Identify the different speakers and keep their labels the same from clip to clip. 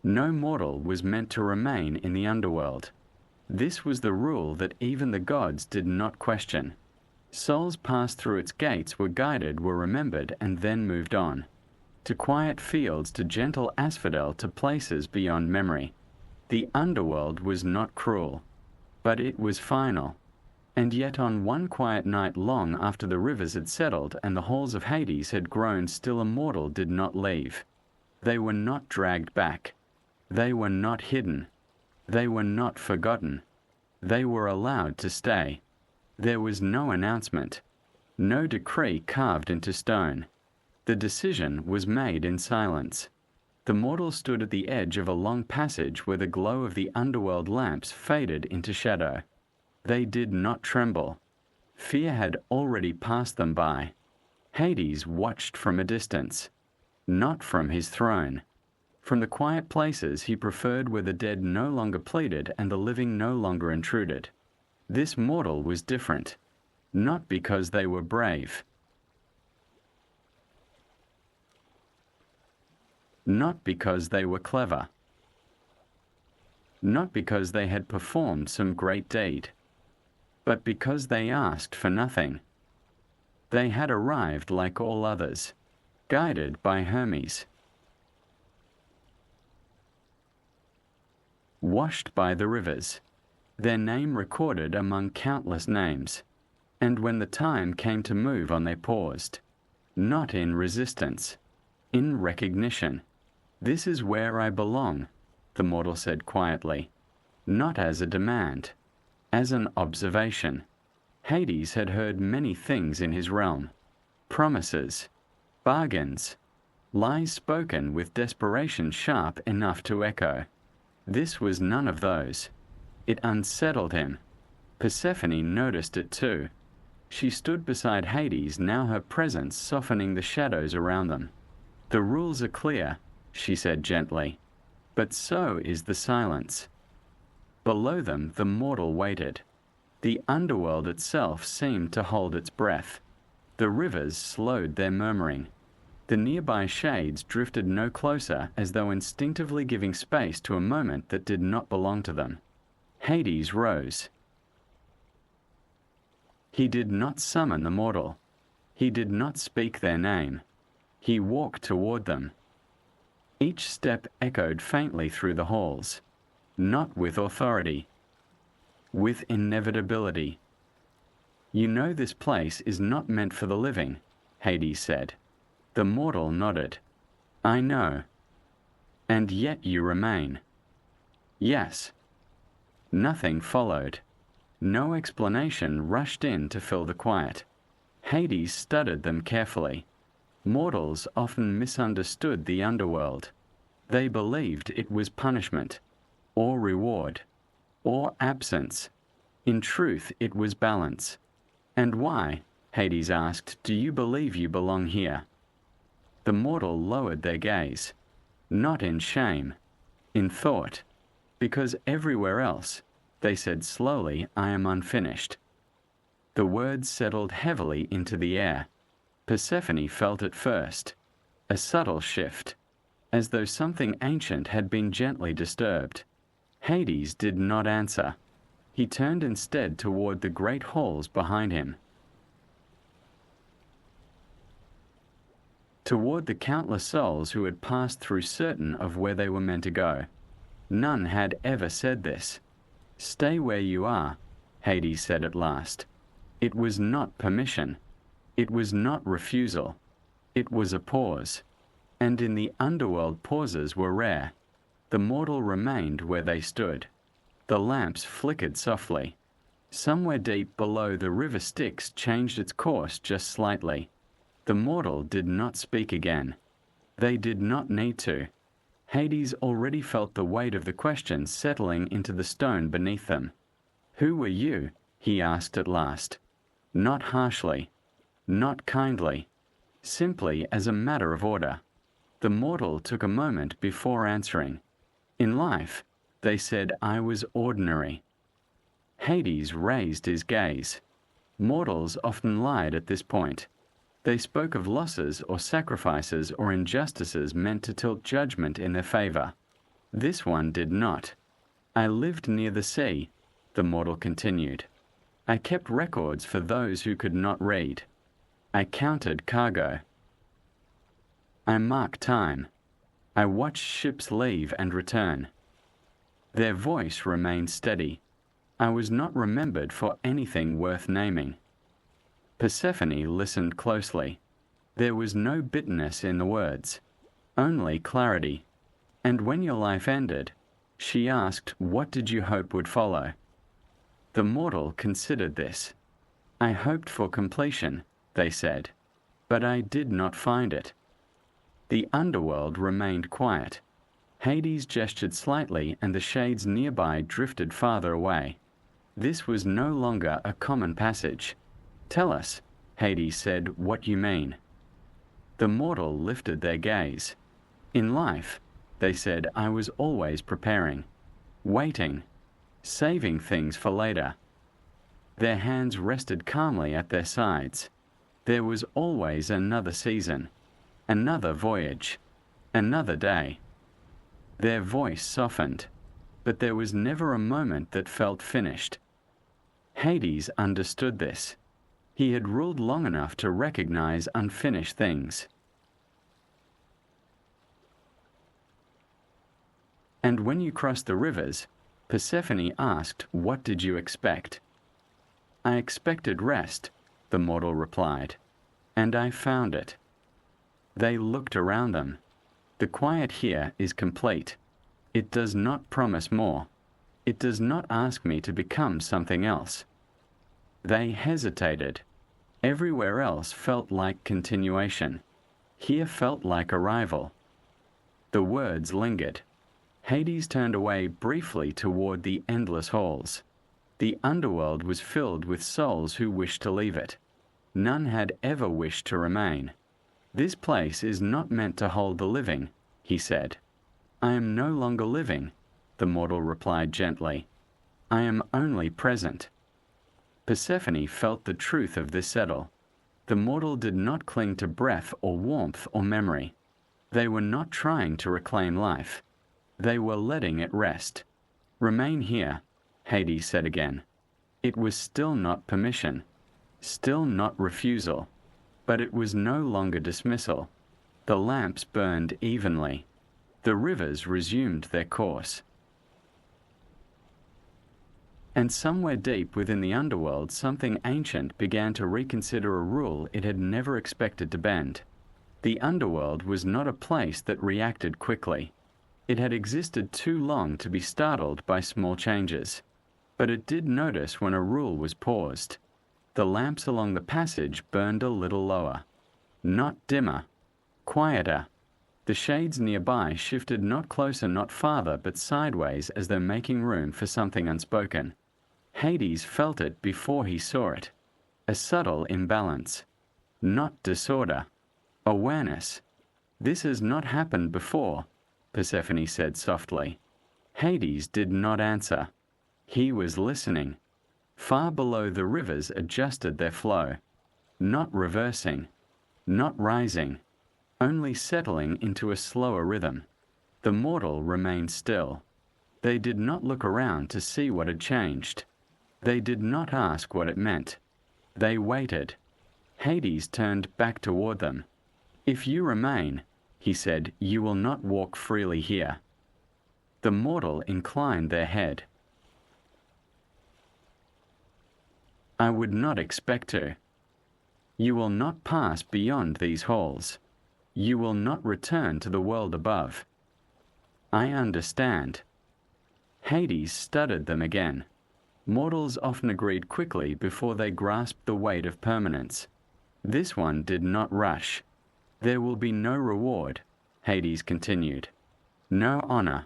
Speaker 1: No mortal was meant to remain in the underworld. This was the rule that even the gods did not question. Souls passed through its gates, were guided, were remembered, and then moved on. To quiet fields, to gentle asphodel, to places beyond memory. The underworld was not cruel, but it was final. And yet on one quiet night long after the rivers had settled and the halls of Hades had grown still, a mortal did not leave. They were not dragged back. They were not hidden. They were not forgotten. They were allowed to stay. There was no announcement, no decree carved into stone. The decision was made in silence. The mortal stood at the edge of a long passage where the glow of the underworld lamps faded into shadow. They did not tremble. Fear had already passed them by. Hades watched from a distance, not from his throne. From the quiet places he preferred, where the dead no longer pleaded and the living no longer intruded. This mortal was different, not because they were brave, not because they were clever, not because they had performed some great deed, but because they asked for nothing. They had arrived like all others, guided by Hermes, washed by the rivers, their name recorded among countless names, and when the time came to move on they paused, not in resistance, in recognition. This is where I belong, the mortal said quietly, not as a demand, as an observation. Hades had heard many things in his realm, promises, bargains, lies spoken with desperation sharp enough to echo. This was none of those. It unsettled him. Persephone noticed it too. She stood beside Hades, now her presence softening the shadows around them. The rules are clear, she said gently, but so is the silence. Below them the mortal waited. The underworld itself seemed to hold its breath. The rivers slowed their murmuring. The nearby shades drifted no closer, as though instinctively giving space to a moment that did not belong to them. Hades rose. He did not summon the mortal. He did not speak their name. He walked toward them. Each step echoed faintly through the halls, not with authority, with inevitability. You know this place is not meant for the living, Hades said. The mortal nodded. I know. And yet you remain. Yes. Nothing followed. No explanation rushed in to fill the quiet. Hades studied them carefully. Mortals often misunderstood the underworld. They believed it was punishment, or reward, or absence. In truth, it was balance. And why, Hades asked, do you believe you belong here? The mortal lowered their gaze, not in shame, in thought, because everywhere else, they said slowly, I am unfinished. The words settled heavily into the air. Persephone felt it first, a subtle shift, as though something ancient had been gently disturbed. Hades did not answer. He turned instead toward the great halls behind him, toward the countless souls who had passed through, certain of where they were meant to go. None had ever said this. Stay where you are, Hades said at last. It was not permission. It was not refusal. It was a pause. And in the underworld pauses were rare. The mortal remained where they stood. The lamps flickered softly. Somewhere deep below, the river Styx changed its course just slightly. The mortal did not speak again. They did not need to. Hades already felt the weight of the question settling into the stone beneath them. Who were you? He asked at last. Not harshly, not kindly, simply as a matter of order. The mortal took a moment before answering. In life, they said, I was ordinary. Hades raised his gaze. Mortals often lied at this point. They spoke of losses or sacrifices or injustices meant to tilt judgment in their favor. This one did not. I lived near the sea, the mortal continued. I kept records for those who could not read. I counted cargo. I marked time. I watched ships leave and return. Their voice remained steady. I was not remembered for anything worth naming. Persephone listened closely. There was no bitterness in the words, only clarity. And when your life ended, she asked, what did you hope would follow? The mortal considered this. I hoped for completion, they said, but I did not find it. The underworld remained quiet. Hades gestured slightly and the shades nearby drifted farther away. This was no longer a common passage. Tell us, Hades said, what you mean. The mortal lifted their gaze. In life, they said, I was always preparing, waiting, saving things for later. Their hands rested calmly at their sides. There was always another season, another voyage, another day. Their voice softened, but there was never a moment that felt finished. Hades understood this. He had ruled long enough to recognize unfinished things. And when you crossed the rivers, Persephone asked, what did you expect? I expected rest, the mortal replied, and I found it. They looked around them. The quiet here is complete. It does not promise more. It does not ask me to become something else. They hesitated. Everywhere else felt like continuation. Here felt like arrival. The words lingered. Hades turned away briefly toward the endless halls. The underworld was filled with souls who wished to leave it. None had ever wished to remain. This place is not meant to hold the living, he said. I am no longer living, the mortal replied gently. I am only present. Persephone felt the truth of this settle. The mortal did not cling to breath or warmth or memory. They were not trying to reclaim life. They were letting it rest. Remain here, Hades said again. It was still not permission, still not refusal, but it was no longer dismissal. The lamps burned evenly. The rivers resumed their course. And somewhere deep within the underworld, something ancient began to reconsider a rule it had never expected to bend. The underworld was not a place that reacted quickly. It had existed too long to be startled by small changes. But it did notice when a rule was paused. The lamps along the passage burned a little lower. Not dimmer, quieter. The shades nearby shifted not closer, not farther, but sideways as though making room for something unspoken. Hades felt it before he saw it. A subtle imbalance. Not disorder. Awareness. This has not happened before, Persephone said softly. Hades did not answer. He was listening. Far below, the rivers adjusted their flow. Not reversing. Not rising. Only settling into a slower rhythm. The mortal remained still. They did not look around to see what had changed. They did not ask what it meant. They waited. Hades turned back toward them. If you remain, he said, you will not walk freely here. The mortal inclined their head. I would not expect to. You will not pass beyond these halls. You will not return to the world above. I understand. Hades studied them again. Mortals often agreed quickly before they grasped the weight of permanence. This one did not rush. There will be no reward, Hades continued. No honor.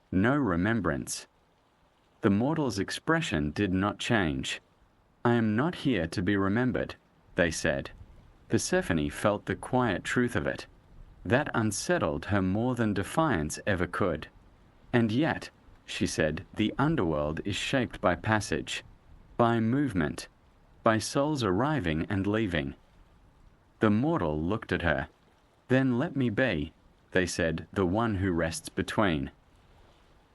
Speaker 1: No remembrance. The mortal's expression did not change. I am not here to be remembered, they said. Persephone felt the quiet truth of it. That unsettled her more than defiance ever could. And yet, she said, the underworld is shaped by passage, by movement, by souls arriving and leaving. The mortal looked at her. Then let me be, they said, the one who rests between.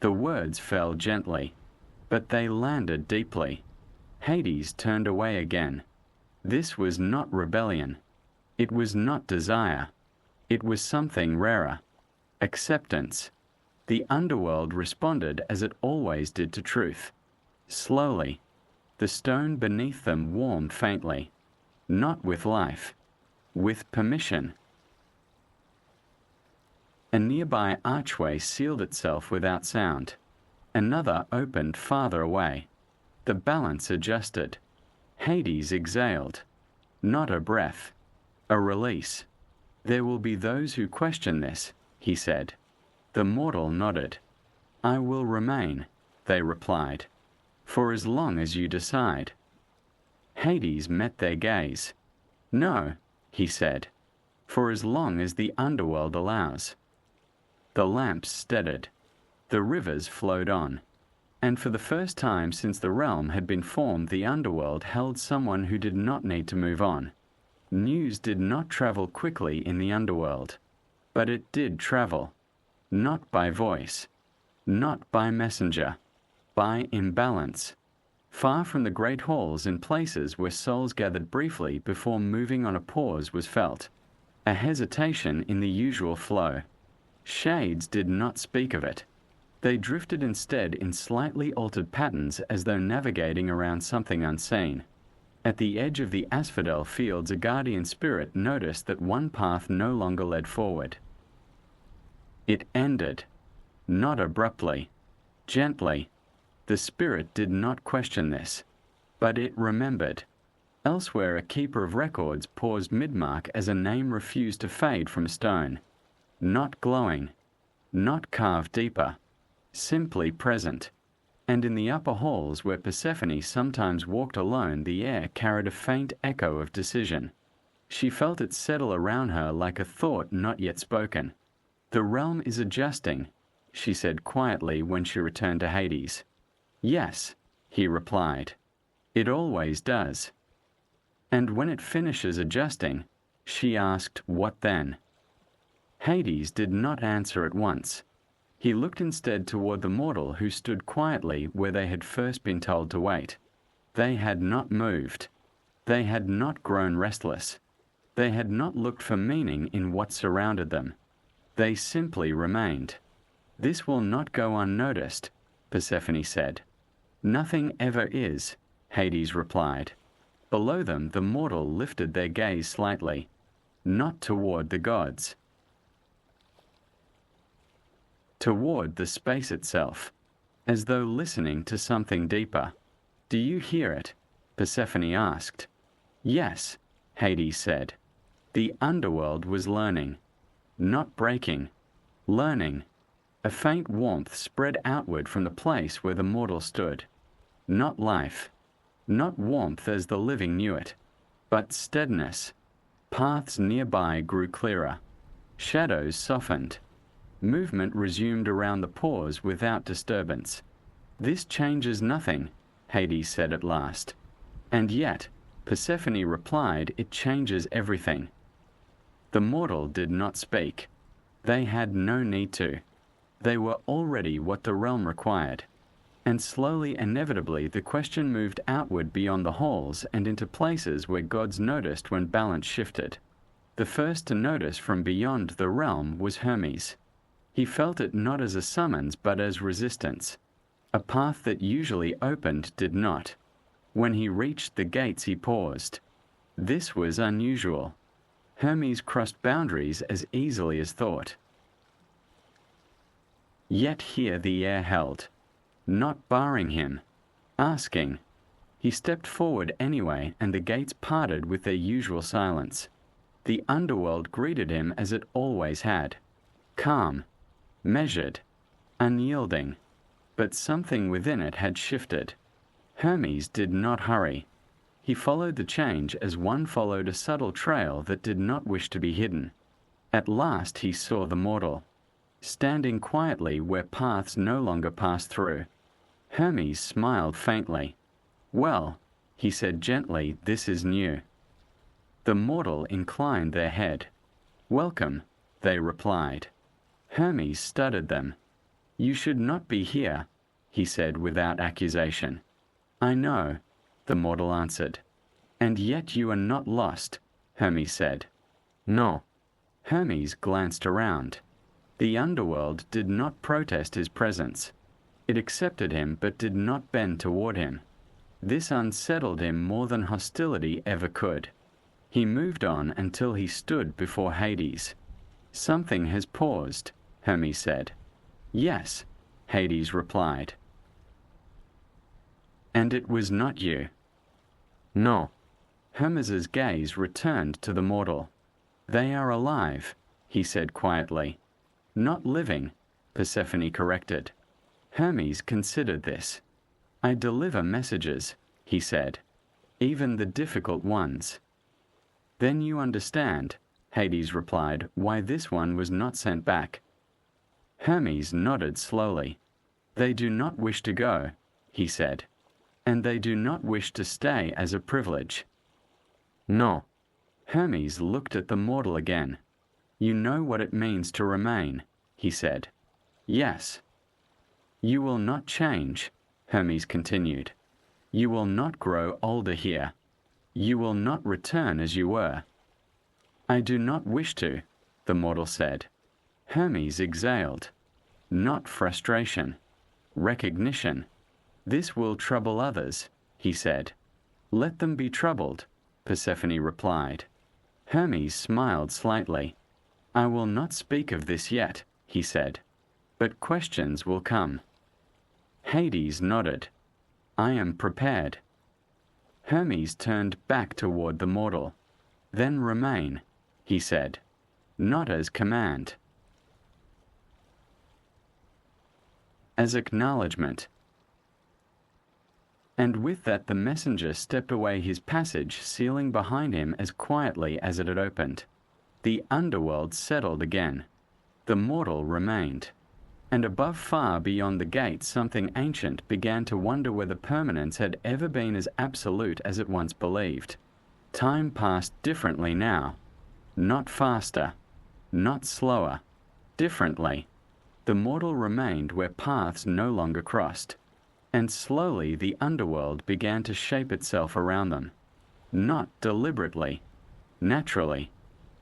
Speaker 1: The words fell gently, but they landed deeply. Hades turned away again. This was not rebellion. It was not desire. It was something rarer. Acceptance. The underworld responded as it always did to truth. Slowly, the stone beneath them warmed faintly, not with life, with permission. A nearby archway sealed itself without sound. Another opened farther away. The balance adjusted. Hades exhaled. Not a breath, a release. There will be those who question this, he said. The mortal nodded. I will remain, they replied, for as long as you decide. Hades met their gaze. No, he said, for as long as the underworld allows. The lamps steadied. The rivers flowed on. And for the first time since the realm had been formed, the underworld held someone who did not need to move on. News did not travel quickly in the underworld, but it did travel, not by voice, not by messenger, by imbalance, far from the great halls in places where souls gathered briefly before moving on. A pause was felt, a hesitation in the usual flow. Shades did not speak of it. They drifted instead in slightly altered patterns as though navigating around something unseen. At the edge of the asphodel fields, a guardian spirit noticed that one path no longer led forward. It ended, not abruptly, gently. The spirit did not question this, but it remembered. Elsewhere, a keeper of records paused mid-mark as a name refused to fade from stone. Not glowing, not carved deeper, simply present. And in the upper halls where Persephone sometimes walked alone, the air carried a faint echo of decision. She felt it settle around her like a thought not yet spoken. The realm is adjusting, she said quietly when she returned to Hades. Yes, he replied. It always does. And when it finishes adjusting, she asked, what then? Hades did not answer at once. He looked instead toward the mortal who stood quietly where they had first been told to wait. They had not moved. They had not grown restless. They had not looked for meaning in what surrounded them. They simply remained. This will not go unnoticed, Persephone said. Nothing ever is, Hades replied. Below them, the mortal lifted their gaze slightly, not toward the gods, toward the space itself, as though listening to something deeper. Do you hear it? Persephone asked. Yes, Hades said. The underworld was learning, not breaking, learning. A faint warmth spread outward from the place where the mortal stood. Not life, not warmth as the living knew it, but steadiness. Paths nearby grew clearer. Shadows softened. Movement resumed around the pause without disturbance. This changes nothing, Hades said at last. And yet, Persephone replied, it changes everything. The mortal did not speak. They had no need to. They were already what the realm required. And slowly, inevitably, the question moved outward beyond the halls and into places where gods noticed when balance shifted. The first to notice from beyond the realm was Hermes. He felt it not as a summons but as resistance. A path that usually opened did not. When he reached the gates he paused. This was unusual. Hermes crossed boundaries as easily as thought. Yet here the air held, not barring him, asking. He stepped forward anyway, and the gates parted with their usual silence. The underworld greeted him as it always had, calm, measured, unyielding, but something within it had shifted. Hermes did not hurry. He followed the change as one followed a subtle trail that did not wish to be hidden. At last he saw the mortal, standing quietly where paths no longer passed through. Hermes smiled faintly. Well, he said gently, this is new. The mortal inclined their head. Welcome, they replied. Hermes studied them. You should not be here, he said without accusation. I know, the mortal answered. And yet you are not lost, Hermes said.
Speaker 2: No.
Speaker 1: Hermes glanced around. The underworld did not protest his presence. It accepted him but did not bend toward him. This unsettled him more than hostility ever could. He moved on until he stood before Hades. Something has paused, Hermes said. Yes, Hades replied. And it was not you.
Speaker 2: No.
Speaker 1: Hermes's gaze returned to the mortal. They are alive, he said quietly. Not living, Persephone corrected. Hermes considered this. I deliver messages, he said, even the difficult ones. Then you understand, Hades replied, why this one was not sent back. Hermes nodded slowly. They do not wish to go, he said, and they do not wish to stay as a privilege.
Speaker 2: No.
Speaker 1: Hermes looked at the mortal again. You know what it means to remain, he said. Yes. You will not change, Hermes continued. You will not grow older here. You will not return as you were. I do not wish to, the mortal said. Hermes exhaled. Not frustration. Recognition. This will trouble others, he said. Let them be troubled, Persephone replied. Hermes smiled slightly. I will not speak of this yet, he said, but questions will come. Hades nodded. I am prepared. Hermes turned back toward the mortal. Then remain, he said, not as command. As acknowledgement. And with that the messenger stepped away his passage, sealing behind him as quietly as it had opened. The underworld settled again. The mortal remained. And above, far beyond the gate, something ancient began to wonder whether permanence had ever been as absolute as it once believed. Time passed differently now. Not faster. Not slower. Differently. The mortal remained where paths no longer crossed. And slowly the underworld began to shape itself around them. Not deliberately. Naturally.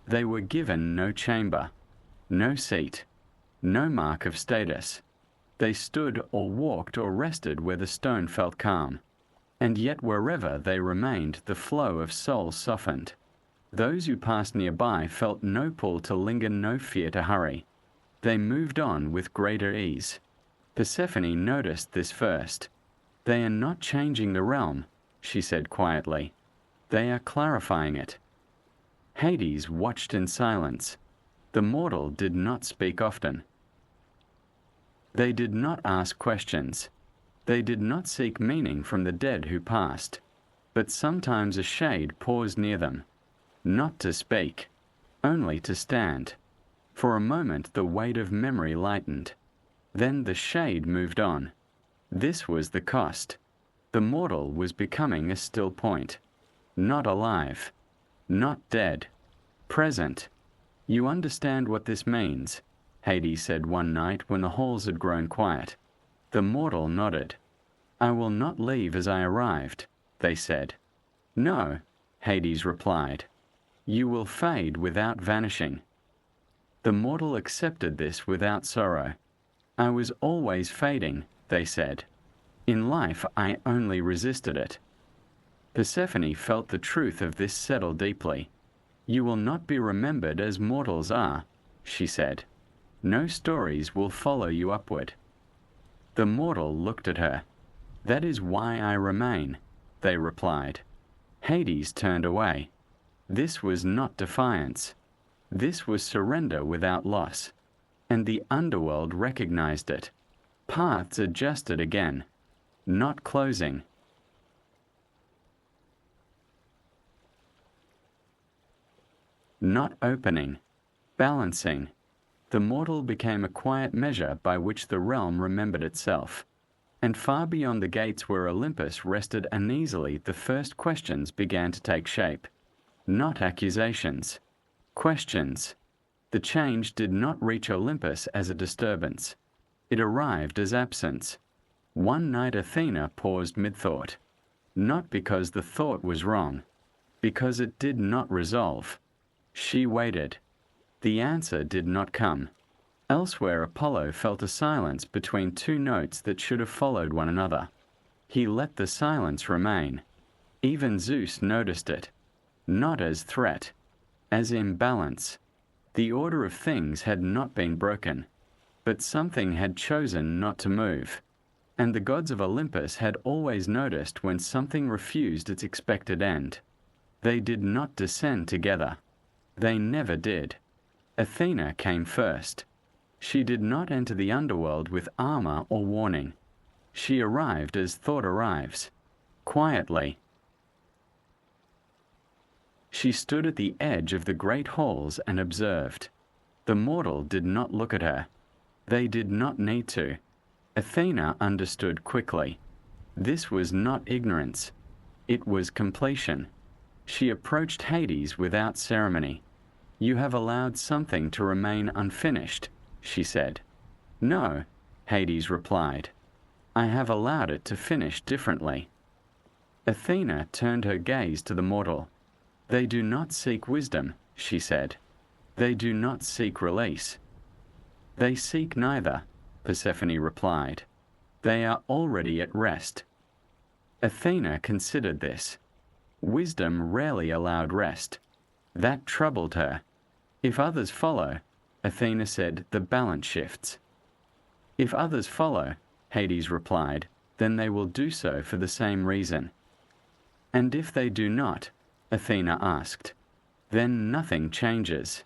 Speaker 1: They were given no chamber. No seat. No mark of status. They stood or walked or rested where the stone felt calm. And yet wherever they remained, the flow of souls softened. Those who passed nearby felt no pull to linger, no fear to hurry. They moved on with greater ease. Persephone noticed this first. They are not changing the realm, she said quietly. They are clarifying it. Hades watched in silence. The mortal did not speak often. They did not ask questions. They did not seek meaning from the dead who passed. But sometimes a shade paused near them. Not to speak, only to stand. For a moment the weight of memory lightened. Then the shade moved on. This was the cost. The mortal was becoming a still point. Not alive. Not dead. Present. You understand what this means, Hades said one night when the halls had grown quiet. The mortal nodded. I will not leave as I arrived, they said. No, Hades replied. You will fade without vanishing. The mortal accepted this without sorrow. I was always fading, they said. In life I only resisted it. Persephone felt the truth of this settle deeply. You will not be remembered as mortals are, she said. No stories will follow you upward. The mortal looked at her. That is why I remain, they replied. Hades turned away. This was not defiance. This was surrender without loss. And the underworld recognized it. Paths adjusted again. Not closing. Not opening. Balancing. The mortal became a quiet measure by which the realm remembered itself. And far beyond the gates where Olympus rested uneasily, the first questions began to take shape. Not accusations. Questions. The change did not reach Olympus as a disturbance. It arrived as absence. One night Athena paused mid-thought, not because the thought was wrong, because it did not resolve. She waited. The answer did not come. Elsewhere, Apollo felt a silence between two notes that should have followed one another. He let the silence remain. Even Zeus noticed it, not as threat, as imbalance. The order of things had not been broken, but something had chosen not to move. And the gods of Olympus had always noticed when something refused its expected end. They did not descend together. They never did. Athena came first. She did not enter the underworld with armor or warning. She arrived as thought arrives, quietly. She stood at the edge of the great halls and observed. The mortal did not look at her. They did not need to. Athena understood quickly. This was not ignorance. It was completion. She approached Hades without ceremony. "You have allowed something to remain unfinished," she said. "No," Hades replied. "I have allowed it to finish differently." Athena turned her gaze to the mortal. "They do not seek wisdom," she said. "They do not seek release." "They seek neither," Persephone replied. "They are already at rest." Athena considered this. Wisdom rarely allowed rest. That troubled her. If others follow, Athena said, the balance shifts. "If others follow," Hades replied, "then they will do so for the same reason." "And if they do not," Athena asked, "then nothing changes."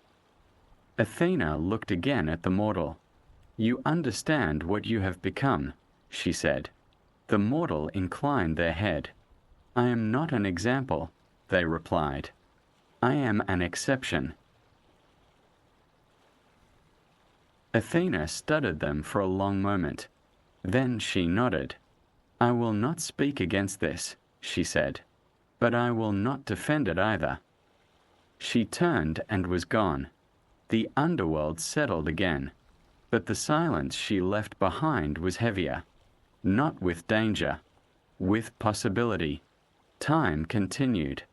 Speaker 1: Athena looked again at the mortal. "You understand what you have become," she said. The mortal inclined their head. "I am not an example," they replied. "I am an exception." Athena studied them for a long moment. Then she nodded. "I will not speak against this," she said, "but I will not defend it either." She turned and was gone. The underworld settled again, but the silence she left behind was heavier, not with danger, with possibility. Time continued,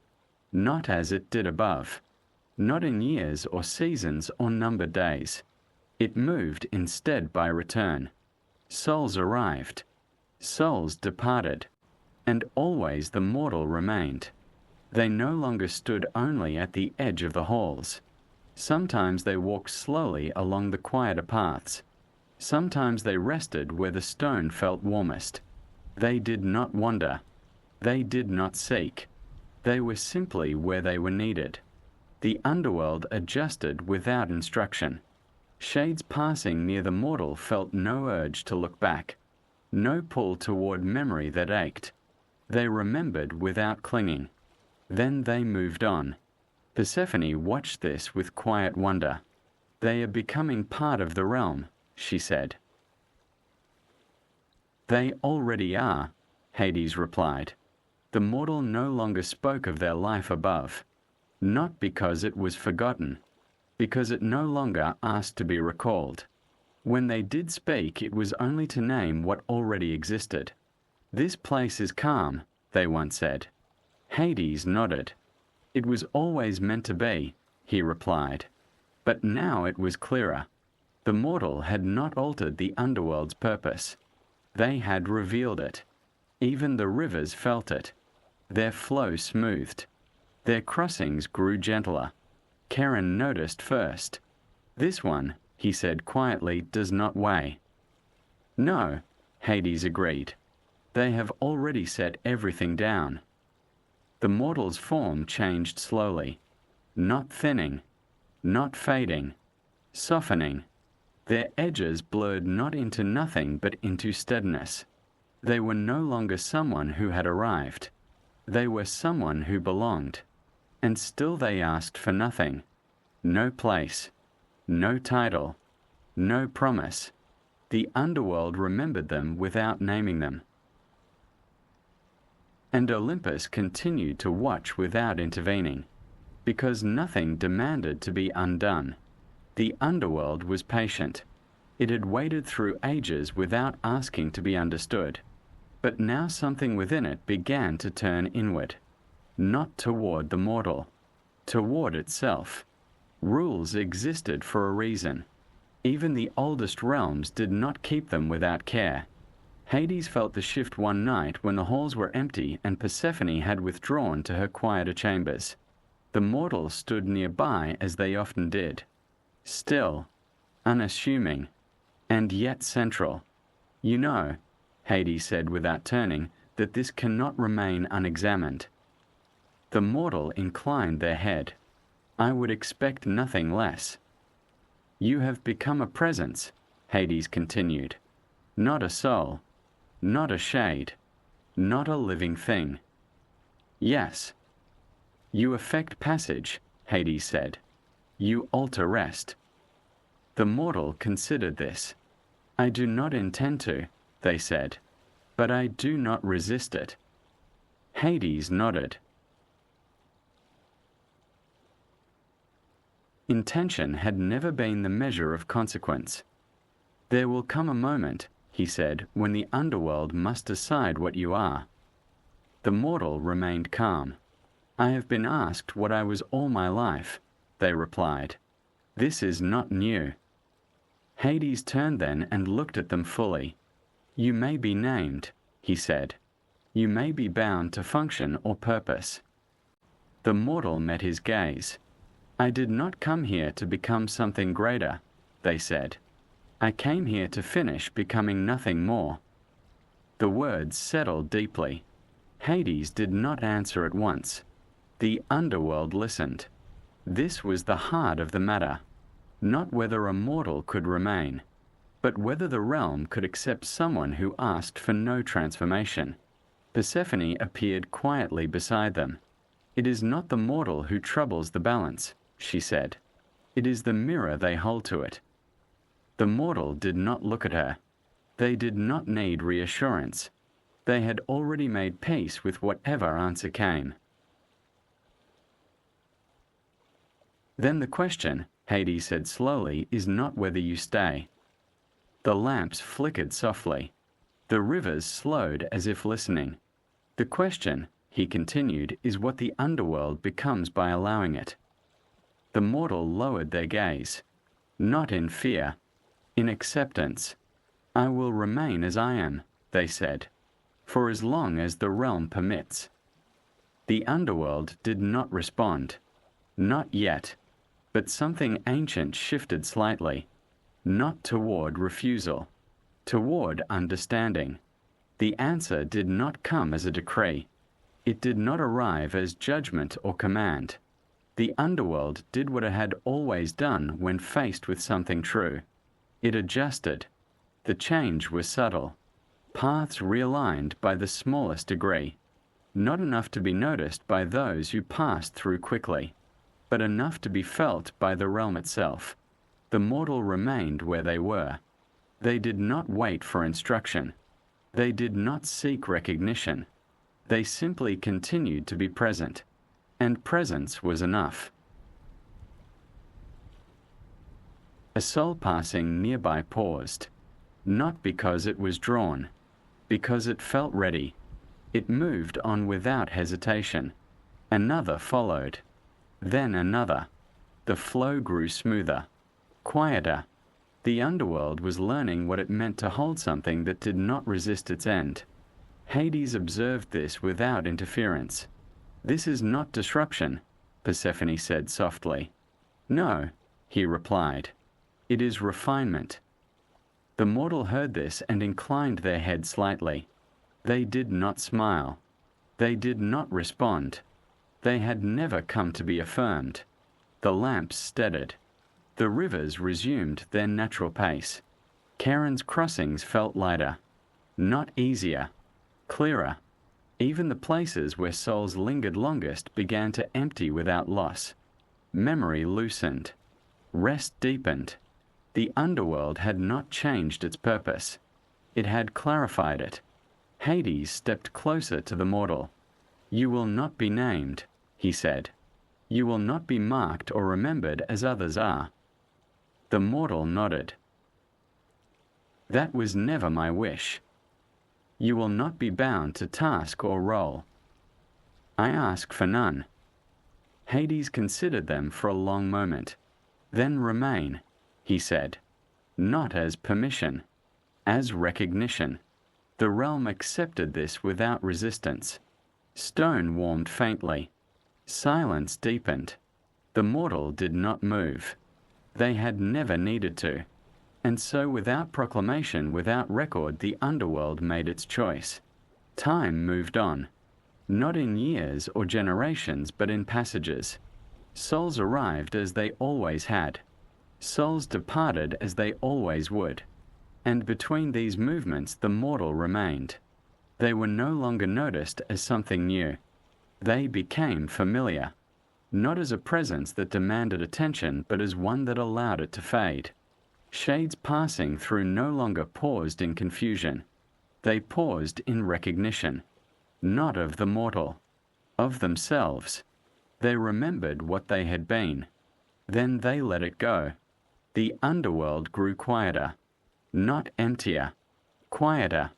Speaker 1: not as it did above, not in years or seasons or numbered days. It moved instead by return. Souls arrived, souls departed, and always the mortal remained. They no longer stood only at the edge of the halls. Sometimes they walked slowly along the quieter paths. Sometimes they rested where the stone felt warmest. They did not wander. They did not seek. They were simply where they were needed. The underworld adjusted without instruction. Shades passing near the mortal felt no urge to look back, no pull toward memory that ached. They remembered without clinging. Then they moved on. Persephone watched this with quiet wonder. "They are becoming part of the realm," she said. "They already are," Hades replied. The mortal no longer spoke of their life above, not because it was forgotten, because it no longer asked to be recalled. When they did speak, it was only to name what already existed. "This place is calm," they once said. Hades nodded. "It was always meant to be," he replied. But now it was clearer. The mortal had not altered the underworld's purpose. They had revealed it. Even the rivers felt it. Their flow smoothed. Their crossings grew gentler. Charon noticed first. "This one," he said quietly, "does not weigh." "No," Hades agreed. "They have already set everything down." The mortal's form changed slowly, not thinning, not fading, softening. Their edges blurred not into nothing but into steadiness. They were no longer someone who had arrived. They were someone who belonged. And still they asked for nothing. No place, no title, no promise. The underworld remembered them without naming them. And Olympus continued to watch without intervening, because nothing demanded to be undone. The underworld was patient. It had waded through ages without asking to be understood, but now something within it began to turn inward, not toward the mortal, toward itself. Rules existed for a reason. Even the oldest realms did not keep them without care. Hades felt the shift one night when the halls were empty and Persephone had withdrawn to her quieter chambers. The mortals stood nearby as they often did, still, unassuming, and yet central. You know, Hades said without turning, that this cannot remain unexamined. The mortal inclined their head. I would expect nothing less. You have become a presence, Hades continued. Not a soul, not a shade, not a living thing. Yes. You affect passage, Hades said. You alter rest. The mortal considered this. I do not intend to, they said, but I do not resist it. Hades nodded. Intention had never been the measure of consequence. There will come a moment, he said, when the underworld must decide what you are. The mortal remained calm. I have been asked what I was all my life, they replied. This is not new. Hades turned then and looked at them fully. You may be named, he said. You may be bound to function or purpose. The mortal met his gaze. I did not come here to become something greater, they said. I came here to finish becoming nothing more. The words settled deeply. Hades did not answer at once. The underworld listened. This was the heart of the matter. Not whether a mortal could remain, but whether the realm could accept someone who asked for no transformation. Persephone appeared quietly beside them. It is not the mortal who troubles the balance, she said. It is the mirror they hold to it. The mortal did not look at her. They did not need reassurance. They had already made peace with whatever answer came. Then the question, Hades said slowly, is not whether you stay. The lamps flickered softly. The rivers slowed as if listening. The question, he continued, is what the underworld becomes by allowing it. The mortal lowered their gaze. Not in fear, in acceptance. I will remain as I am, they said, for as long as the realm permits. The underworld did not respond. Not yet. But something ancient shifted slightly, not toward refusal, toward understanding. The answer did not come as a decree. It did not arrive as judgment or command. The underworld did what it had always done when faced with something true. It adjusted. The change was subtle. Paths realigned by the smallest degree, not enough to be noticed by those who passed through quickly, but enough to be felt by the realm itself. The mortal remained where they were. They did not wait for instruction. They did not seek recognition. They simply continued to be present, and presence was enough. A soul passing nearby paused, not because it was drawn, because it felt ready. It moved on without hesitation. Another followed. Then another. The flow grew smoother, quieter. The underworld was learning what it meant to hold something that did not resist its end. Hades observed this without interference. This is not disruption, Persephone said softly. No, he replied. It is refinement. The mortal heard this and inclined their head slightly. They did not smile. They did not respond. They had never come to be affirmed. The lamps steadied. The rivers resumed their natural pace. Charon's crossings felt lighter, not easier, clearer. Even the places where souls lingered longest began to empty without loss. Memory loosened. Rest deepened. The underworld had not changed its purpose. It had clarified it. Hades stepped closer to the mortal. You will not be named, he said. You will not be marked or remembered as others are. The mortal nodded. That was never my wish. You will not be bound to task or role. I ask for none. Hades considered them for a long moment. Then remain, he said, not as permission, as recognition. The realm accepted this without resistance. Stone warmed faintly. Silence deepened. The mortal did not move. They had never needed to. And so without proclamation, without record, the underworld made its choice. Time moved on. Not in years or generations, but in passages. Souls arrived as they always had. Souls departed as they always would. And between these movements the mortal remained. They were no longer noticed as something new. They became familiar, not as a presence that demanded attention, but as one that allowed it to fade. Shades passing through no longer paused in confusion. They paused in recognition, not of the mortal, of themselves. They remembered what they had been. Then they let it go. The underworld grew quieter, not emptier, quieter.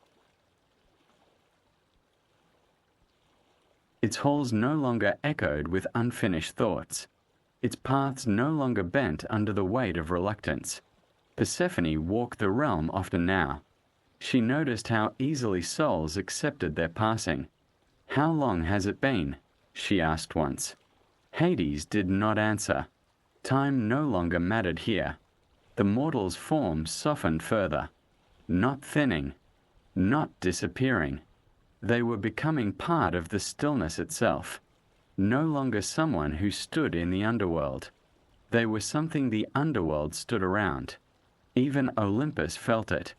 Speaker 1: Its halls no longer echoed with unfinished thoughts. Its paths no longer bent under the weight of reluctance. Persephone walked the realm often now. She noticed how easily souls accepted their passing. "How long has it been?" she asked once. Hades did not answer. Time no longer mattered here. The mortal's form softened further, not thinning, not disappearing. They were becoming part of the stillness itself, no longer someone who stood in the underworld. They were something the underworld stood around. Even Olympus felt it.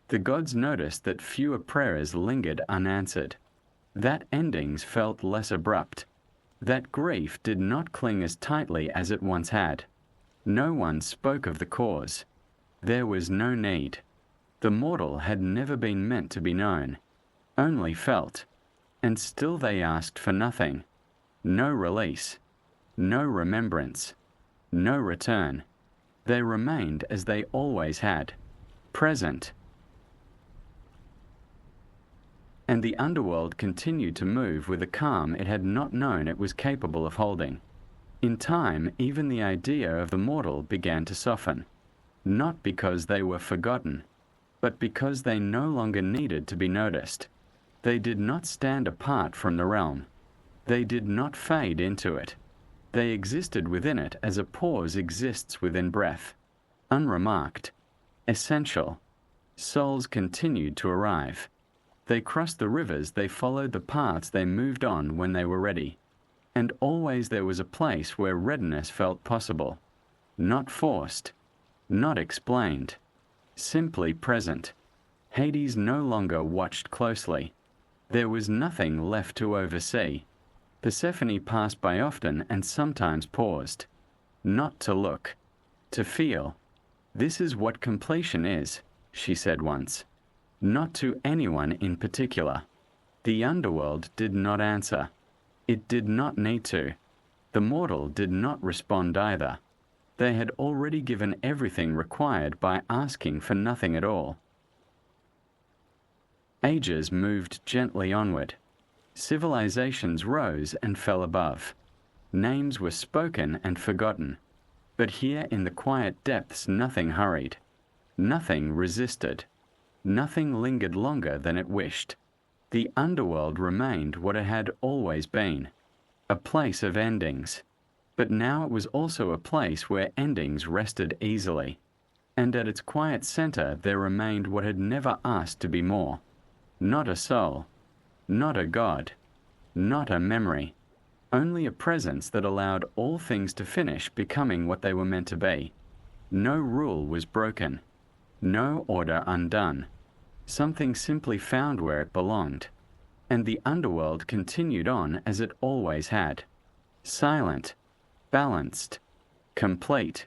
Speaker 1: The gods noticed that fewer prayers lingered unanswered, that endings felt less abrupt, that grief did not cling as tightly as it once had. No one spoke of the cause. There was no need. The mortal had never been meant to be known, only felt, and still they asked for nothing. No release, no remembrance, no return. They remained as they always had, present. And the underworld continued to move with a calm it had not known it was capable of holding. In time, even the idea of the mortal began to soften, not because they were forgotten, but because they no longer needed to be noticed. They did not stand apart from the realm. They did not fade into it. They existed within it as a pause exists within breath, unremarked, essential. Souls continued to arrive. They crossed the rivers, they followed the paths, they moved on when they were ready. And always there was a place where readiness felt possible, not forced, not explained, simply present. Hades no longer watched closely. There was nothing left to oversee. Persephone passed by often and sometimes paused, not to look, to feel. "This is what completion is," she said once, not to anyone in particular. The underworld did not answer. It did not need to. The mortal did not respond either. They had already given everything required by asking for nothing at all. Ages moved gently onward. Civilizations rose and fell above. Names were spoken and forgotten. But here in the quiet depths nothing hurried. Nothing resisted. Nothing lingered longer than it wished. The underworld remained what it had always been, a place of endings. But now it was also a place where endings rested easily. And at its quiet center there remained what had never asked to be more. Not a soul, not a god, not a memory, only a presence that allowed all things to finish becoming what they were meant to be. No rule was broken, no order undone. Something simply found where it belonged, and the underworld continued on as it always had, silent, balanced, complete.